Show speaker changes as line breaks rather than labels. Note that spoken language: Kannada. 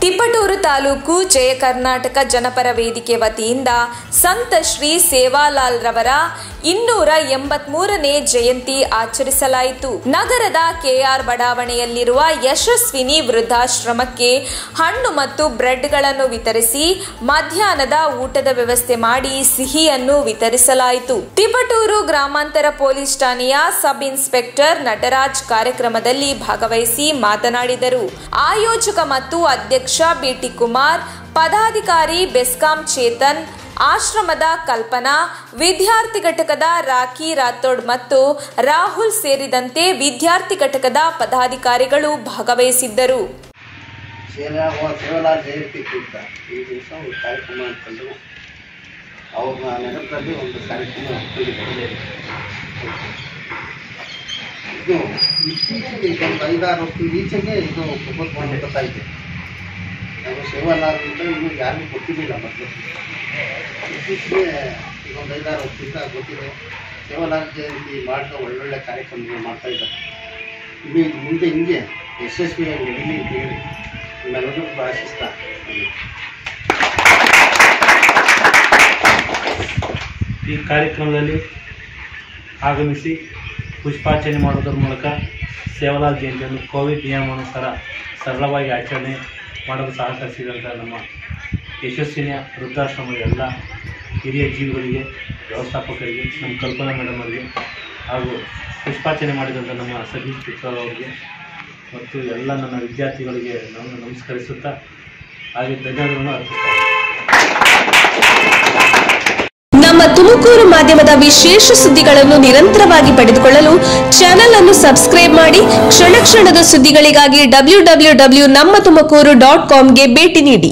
ತಿಪಟೂರು ತಾಲೂಕು ಜಯ ಕರ್ನಾಟಕ ಜನಪರ ವೇದಿಕೆ ವತಿಯಿಂದ ಸಂತ ಶ್ರೀ ಸೇವಾಲಾಲ್ ರವರ 283ನೇ ಜಯಂತಿ ಆಚರಿಸಲಾಯಿತು. ನಗರದ ಕೆಆರ್ ಬಡಾವಣೆಯಲ್ಲಿರುವ ಯಶಸ್ವಿನಿ ವೃದ್ಧಾಶ್ರಮಕ್ಕೆ ಹಣ್ಣು ಮತ್ತು ಬ್ರೆಡ್ಗಳನ್ನು ವಿತರಿಸಿ ಮಧ್ಯಾಹ್ನದ ಊಟದ ವ್ಯವಸ್ಥೆ ಮಾಡಿ ಸಿಹಿಯನ್ನು ವಿತರಿಸಲಾಯಿತು. ತಿಪಟೂರು ಗ್ರಾಮಾಂತರ ಪೊಲೀಸ್ ಠಾಣೆಯ ಸಬ್ ಇನ್ಸ್ಪೆಕ್ಟರ್ ನಟರಾಜ್ ಕಾರ್ಯಕ್ರಮದಲ್ಲಿ ಭಾಗವಹಿಸಿ ಮಾತನಾಡಿದರು. ಆಯೋಜಕ ಮತ್ತು ಅಧ್ಯಕ್ಷ ಬಿಟಿ ಕುಮಾರ್, ಪದಾಧಿಕಾರಿ ಬೆಸ್ಕಾಂ ಚೇತನ್, ಆಶ್ರಮದ ಕಲ್ಪನಾ, ವಿದ್ಯಾರ್ಥಿ ಘಟಕದ ರಾಖಿ ರಾಥೋಡ್ ಮತ್ತು ರಾಹುಲ್ ಸೇರಿದಂತೆ ವಿದ್ಯಾರ್ಥಿ ಘಟಕದ ಪದಾಧಿಕಾರಿಗಳು ಭಾಗವಹಿಸಿದ್ದರು.
ಸೇವಾಲಾಲ್ ಜಯಂತಿ ಕುರಿತ ಈ ದಿವಸ ಒಂದು ಕಾರ್ಯಕ್ರಮ ಅಂದ್ಕೊಂಡು ಅವ್ರನ್ನ ನಗರದಲ್ಲಿ ಒಂದು ಕಾರ್ಯಕ್ರಮ ಹಮ್ಮಿಕೊಂಡಿದ್ದಾರೆ. ಇದು ಇತ್ತೀಚೆಗೆ ಒಂದು 5-6 ವರ್ಷದ ಈಚೆಗೆ ಇದು ಪ್ರಪೋಸ್ ಮಾಡ್ತಾ ಇದೆ. ನಾವು ಸೇವಾಲಾಲ್ ಅಂತ ಇನ್ನೂ ಯಾರಿಗೂ ಗೊತ್ತಿರಲಿಲ್ಲ. ಮೊದಲು ಇತ್ತೀಚೆಗೆ ಒಂದು 5-6 ವರ್ಷದಿಂದ ಗೊತ್ತಿದೆ. ಸೇವಾಲಾಲ್ ಜಯಂತಿ ಮಾಡಿದ ಒಳ್ಳೊಳ್ಳೆ ಕಾರ್ಯಕ್ರಮಗಳು ಮಾಡ್ತಾ ಇದ್ದಾರೆ. ಇದು ಮುಂದೆ ಹಿಂಗೆ ಯಶಸ್ವಿಯಾಗಿ ನಡೀಲಿ ಅಂತ ಹೇಳಿ ನಿಮ್ಮೆಲ್ಲರಿಗೂ ಆಶಿಸ್ತಾ
ಈ ಕಾರ್ಯಕ್ರಮದಲ್ಲಿ ಆಗಮಿಸಿ ಪುಷ್ಪಾರ್ಚನೆ ಮಾಡುವುದರ ಮೂಲಕ ಸೇವಾಲಾಲ್ ಜಯಂತಿಯನ್ನು ಕೋವಿಡ್ ನಿಯಮಾನುಸಾರ ಸರಳವಾಗಿ ಆಚರಣೆ ಮಾಡಲು ಸಹಕರಿಸಿದಂಥ ನಮ್ಮ ಯಶಸ್ವಿನ ವೃದ್ಧಾಶ್ರಮದ ಎಲ್ಲ ಹಿರಿಯ ಜೀವಿಗಳಿಗೆ, ವ್ಯವಸ್ಥಾಪಕರಿಗೆ, ನಮ್ಮ ಕಲ್ಪನಾ ಮೇಡಮ್ ಅವರಿಗೆ ಹಾಗೂ ಪುಷ್ಪಾರ್ಚನೆ ಮಾಡಿದಂಥ ನಮ್ಮ ಸಬ್ ಇನ್ಸ್ಪೆಕ್ಟರ್ ಅವರಿಗೆ ಮತ್ತು ಎಲ್ಲ ನನ್ನ ವಿದ್ಯಾರ್ಥಿಗಳಿಗೆ ನಾನು ನಮಸ್ಕರಿಸುತ್ತಾ ಹಾಗೆ ಧನ್ಯವಾದಗಳನ್ನು ಅರ್ಪಿಸುತ್ತೇನೆ.
ನಮ್ಮ ತುಮಕೂರು ಮಾಧ್ಯಮದ ವಿಶೇಷ ಸುದ್ದಿಗಳನ್ನು ನಿರಂತರವಾಗಿ ಪಡೆದುಕೊಳ್ಳಲು ಚಾನೆಲ್ ಅನ್ನು ಸಬ್ಸ್ಕ್ರೈಬ್ ಮಾಡಿ. ಕ್ಷಣ ಕ್ಷಣದ ಸುದ್ದಿಗಳಿಗಾಗಿ www.nammathumakuru.com ಗೆ ಭೇಟಿ ನೀಡಿ.